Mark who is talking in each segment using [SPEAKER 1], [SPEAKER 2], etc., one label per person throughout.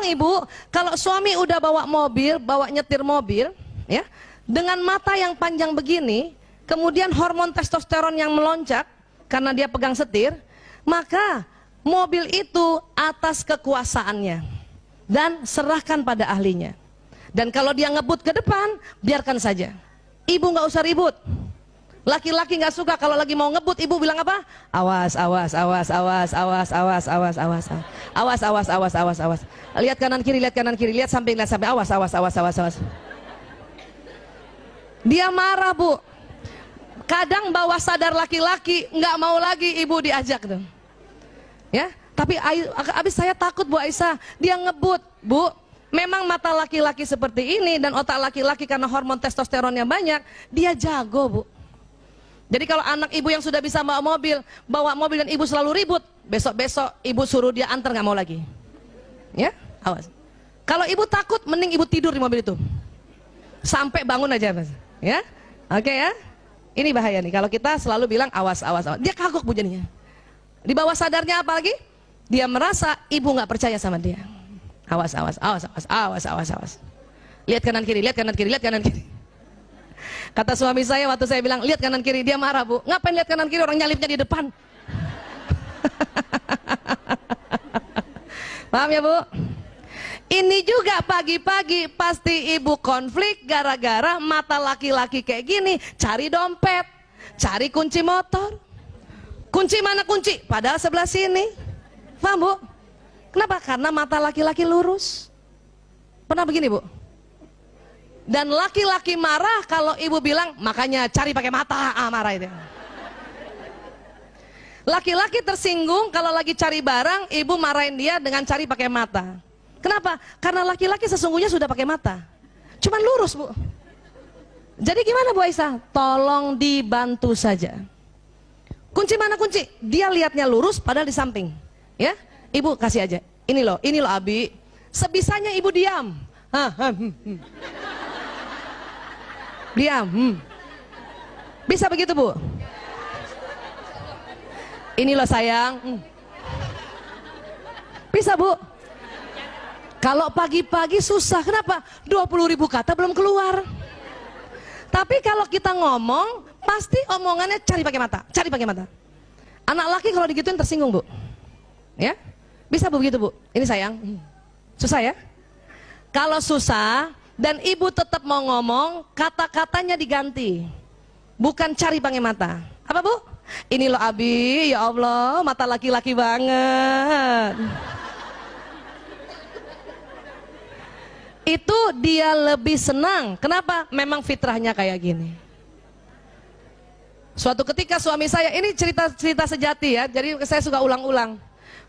[SPEAKER 1] Tolong ibu, kalau suami udah bawa mobil, bawa nyetir mobil, ya, dengan mata yang panjang begini, kemudian hormon testosteron yang melonjak karena dia pegang setir, maka mobil itu atas kekuasaannya dan serahkan pada ahlinya. Dan kalau dia ngebut ke depan, biarkan saja. Ibu nggak usah ribut. Laki-laki nggak suka kalau lagi mau ngebut, ibu bilang apa? Awas, awas, awas, awas, awas, awas, awas, awas, awas, awas, awas, awas, awas. Lihat kanan kiri, lihat kanan kiri, lihat samping, awas, awas, awas, awas, awas. Dia marah, Bu. Kadang bawah sadar laki-laki nggak mau lagi ibu diajak tuh. Ya, tapi abis saya takut Bu Aisyah, dia ngebut, Bu. Memang mata laki-laki seperti ini dan otak laki-laki karena hormon testosteronnya banyak, dia jago, Bu. Jadi kalau anak ibu yang sudah bisa bawa mobil dan ibu selalu ribut, besok-besok ibu suruh dia antar nggak mau lagi. Ya, awas. Kalau ibu takut, mending ibu tidur di mobil itu. Sampai bangun aja, Mas. Ya, oke ya. Ini bahaya nih, kalau kita selalu bilang awas, awas, awas. Dia kagok Bu jadinya. Di bawah sadarnya apa lagi? Dia merasa ibu nggak percaya sama dia. Awas, awas, awas, awas, awas, awas, awas. Lihat kanan kiri, lihat kanan kiri, lihat kanan kiri. Kata suami saya waktu saya bilang lihat kanan kiri, dia marah, Bu. Ngapain lihat kanan kiri, orang nyalipnya di depan. Paham ya, Bu? Ini juga pagi-pagi pasti ibu konflik gara-gara mata laki-laki kayak gini, cari dompet, cari kunci motor. Kunci mana kunci? Padahal sebelah sini. Paham, Bu? Kenapa? Karena mata laki-laki lurus. Pernah begini, Bu? Dan laki-laki marah kalau ibu bilang makanya cari pakai mata, marah itu. Laki-laki tersinggung kalau lagi cari barang, ibu marahin dia dengan cari pakai mata. Kenapa? Karena laki-laki sesungguhnya sudah pakai mata, cuman lurus, Bu. Jadi gimana Bu Aisyah? Tolong dibantu saja. Kunci mana kunci? Dia lihatnya lurus padahal di samping. Ya, ibu kasih aja. Ini loh Abi. Sebisanya ibu diam. Diam. Bisa begitu, Bu? Ini loh sayang. Bisa, Bu? Kalau pagi-pagi susah, kenapa? 20.000 kata belum keluar. Tapi kalau kita ngomong, pasti omongannya cari pakai mata, cari pakai mata. Anak laki kalau digituin tersinggung, Bu. Ya? Bisa Bu begitu, Bu? Ini sayang. Susah ya? Kalau susah dan ibu tetap mau ngomong, kata-katanya diganti. Bukan cari pakai mata. Apa, Bu? Ini loh Abi, ya Allah, mata laki-laki banget. Itu dia lebih senang. Kenapa? Memang fitrahnya kayak gini. Suatu ketika suami saya, ini cerita sejati ya, jadi saya suka ulang-ulang.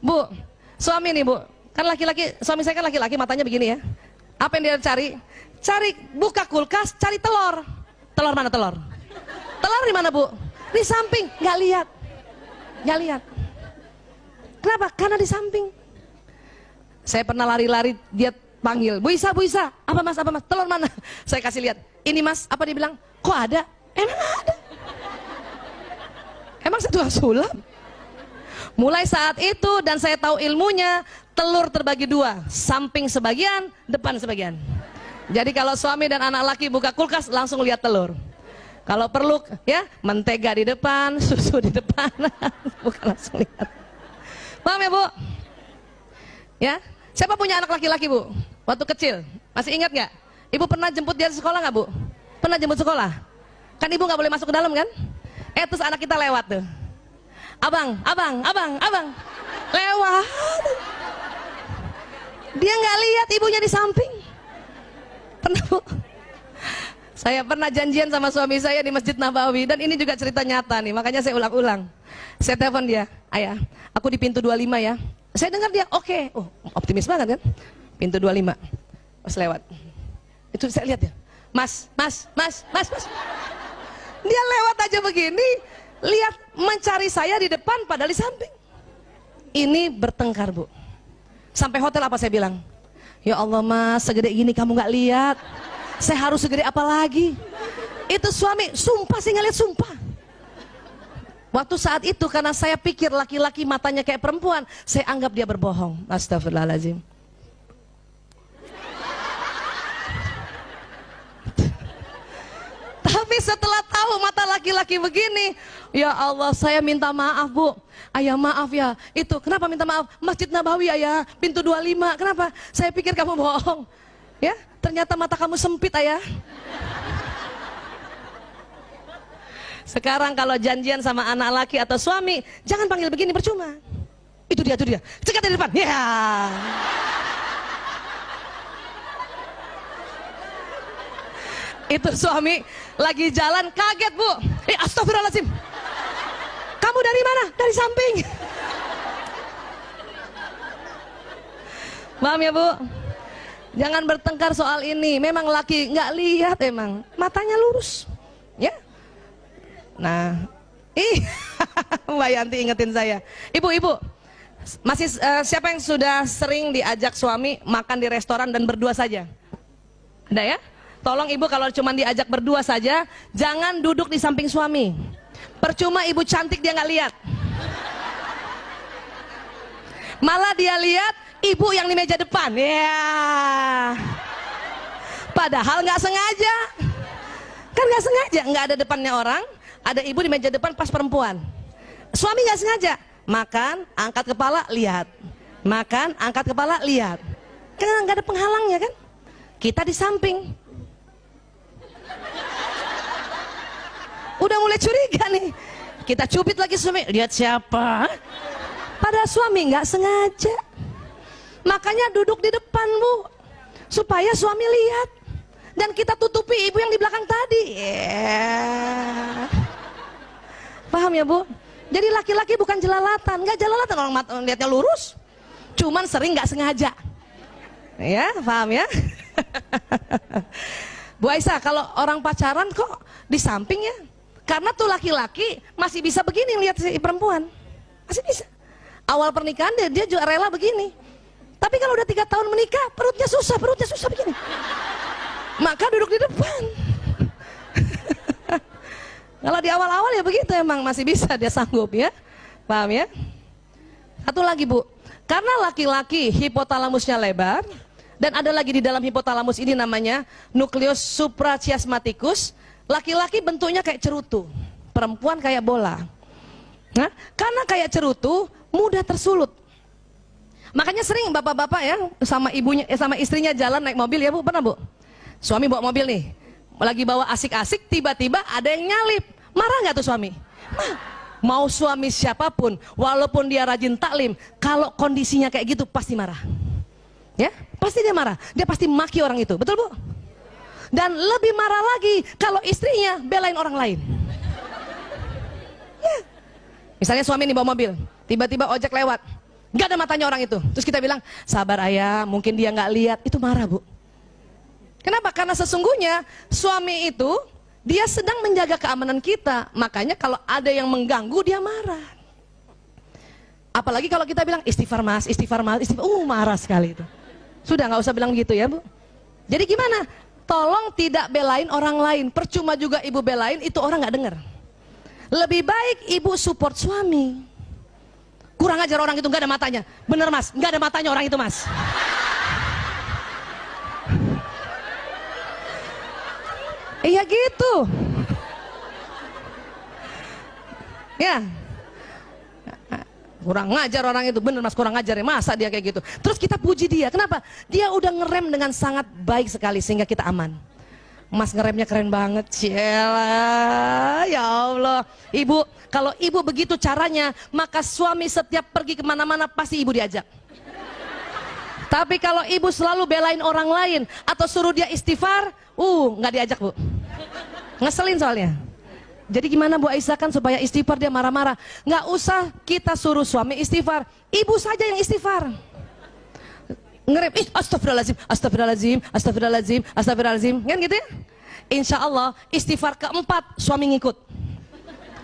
[SPEAKER 1] Bu, suami nih Bu, kan laki-laki, suami saya kan laki-laki, matanya begini ya. Apa yang dia cari? Cari, buka kulkas, cari telur. Telur mana telur? Telur di mana, Bu? Di samping, nggak lihat. Nggak lihat. Kenapa? Karena di samping. Saya pernah lari-lari, dia panggil, Bu Isa, apa mas, telur mana? Saya kasih lihat, ini mas, apa dia bilang? Kok ada? Emang ada? Emang saya tukang sulap? Mulai saat itu dan saya tahu ilmunya, telur terbagi dua, samping sebagian, depan sebagian. Jadi kalau suami dan anak laki buka kulkas, langsung lihat telur. Kalau perlu, ya, mentega di depan, susu di depan, bukan langsung lihat. Paham ya, Bu? Ya, siapa punya anak laki-laki, Bu? Waktu kecil, masih ingat nggak? Ibu pernah jemput dia di sekolah nggak, Bu? Pernah jemput sekolah? Kan ibu nggak boleh masuk ke dalam kan? Terus anak kita lewat tuh. Abang, lewat. Dia nggak lihat ibunya di samping. Pernah, Bu? Saya pernah janjian sama suami saya di Masjid Nabawi, dan ini juga cerita nyata nih, makanya saya ulang-ulang. Saya telepon dia, ayah, aku di pintu 25 ya. Saya dengar dia, oke. Oh, optimis banget kan? Pintu 25, pas lewat. Itu saya lihat ya, mas. Dia lewat aja begini, lihat mencari saya di depan padahal di samping. Ini bertengkar, Bu. Sampai hotel apa saya bilang? Ya Allah mas, segede gini kamu nggak lihat. Saya harus segede apa lagi? Itu suami, sumpah saya nggak lihat, sumpah. Waktu saat itu karena saya pikir laki-laki matanya kayak perempuan, saya anggap dia berbohong. Astagfirullahaladzim. Tapi setelah tahu mata laki-laki begini, ya Allah, saya minta maaf Bu. Ayah maaf ya, itu kenapa minta maaf? Masjid Nabawi ayah, pintu 25, kenapa? Saya pikir kamu bohong. Ya, ternyata mata kamu sempit ayah. Sekarang kalau janjian sama anak laki atau suami, jangan panggil begini, percuma. Itu dia, cekat dari depan. Ya. Itu suami lagi jalan kaget Bu. Astagfirullahaladzim. Kamu dari mana? Dari samping. Paham ya Bu? Jangan bertengkar soal ini. Memang laki nggak lihat emang. Matanya lurus. Ya. Nah. Mbak Yanti ingetin saya. Ibu. Masih siapa yang sudah sering diajak suami makan di restoran dan berdua saja? Ada ya? Tolong ibu kalau cuma diajak berdua saja, jangan duduk di samping suami. Percuma ibu cantik dia nggak lihat. Malah dia lihat ibu yang di meja depan. Ya. Padahal nggak sengaja. Kan nggak sengaja, nggak ada depannya orang, ada ibu di meja depan pas perempuan. Suami nggak sengaja. Makan, angkat kepala, lihat. Makan, angkat kepala, lihat. Kan nggak ada penghalangnya kan? Kita di samping. Udah mulai curiga nih. Kita cubit lagi suami, lihat siapa? Padahal suami nggak sengaja. Makanya duduk di depan Bu, supaya suami lihat. Dan kita tutupi ibu yang di belakang tadi. Paham ya Bu? Jadi laki-laki bukan jelalatan, nggak jelalatan orang lihatnya lurus. Cuman sering nggak sengaja. Ya, paham ya? Bu Aisyah, kalau orang pacaran kok di samping ya? Karena tuh laki-laki masih bisa begini lihat si perempuan, masih bisa. Awal pernikahan dia juga rela begini. Tapi kalau udah 3 tahun menikah, perutnya susah begini. Maka duduk di depan. Kalau di awal-awal ya begitu emang masih bisa dia sanggup ya, paham ya? Satu lagi Bu, karena laki-laki hipotalamusnya lebar. Dan ada lagi di dalam hipotalamus ini namanya nukleus suprachiasmaticus. Laki-laki bentuknya kayak cerutu, perempuan kayak bola. Nah, karena kayak cerutu mudah tersulut. Makanya sering bapak-bapak ya sama ibunya sama istrinya jalan naik mobil ya Bu, pernah Bu? Suami bawa mobil nih, lagi bawa asik-asik, tiba-tiba ada yang nyalip. Marah nggak tuh suami? Mau suami siapapun, walaupun dia rajin taklim, kalau kondisinya kayak gitu pasti marah. Ya, pasti dia marah. Dia pasti maki orang itu, betul Bu? Dan lebih marah lagi kalau istrinya belain orang lain. Ya. Misalnya suami nih bawa mobil, tiba-tiba ojek lewat, nggak ada matanya orang itu. Terus kita bilang, sabar ayah, mungkin dia nggak lihat. Itu marah Bu. Kenapa? Karena sesungguhnya suami itu dia sedang menjaga keamanan kita. Makanya kalau ada yang mengganggu dia marah. Apalagi kalau kita bilang istighfar mas, marah sekali itu. Sudah nggak usah bilang gitu ya Bu. Jadi gimana? Tolong tidak belain orang lain. Percuma juga ibu belain, itu orang nggak dengar. Lebih baik ibu support suami. Kurang ajar orang itu, nggak ada matanya. Bener mas, nggak ada matanya orang itu mas. Iya gitu. Ya. Kurang ngajar orang itu, bener mas, kurang ngajar ya, masa dia kayak gitu. Terus kita puji dia, kenapa? Dia udah ngerem dengan sangat baik sekali sehingga kita aman. Mas ngeremnya keren banget, Ciela, ya Allah. Ibu, kalau ibu begitu caranya, maka suami setiap pergi kemana-mana pasti ibu diajak. Tapi kalau ibu selalu belain orang lain atau suruh dia istighfar, nggak diajak Bu. Ngeselin soalnya. Jadi gimana Bu Aisyah kan supaya istighfar dia marah-marah? Nggak usah kita suruh suami istighfar, ibu saja yang istighfar. Ngerem, astagfirullahaladzim, kan gitu ya? Insya Allah istighfar keempat suami ngikut.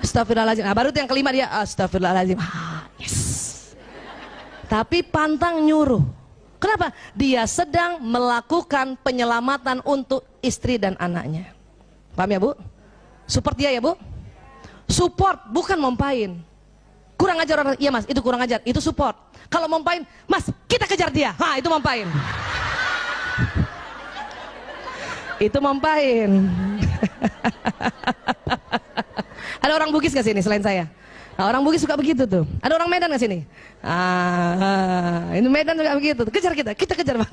[SPEAKER 1] Astagfirullahaladzim. Nah, baru itu yang kelima dia astagfirullahaladzim. Yes. Tapi pantang nyuruh. Kenapa? Dia sedang melakukan penyelamatan untuk istri dan anaknya. Paham ya Bu? Support dia ya Bu. Support bukan mompain. Kurang ajar orang, iya mas, itu kurang ajar, itu support. Kalau mompain, mas kita kejar dia, itu mompain. Itu mompain. Ada orang Bugis nggak sini selain saya? Nah, orang Bugis suka begitu tuh. Ada orang Medan nggak sini? Ini Medan juga begitu. Kejar kita kejar Mas.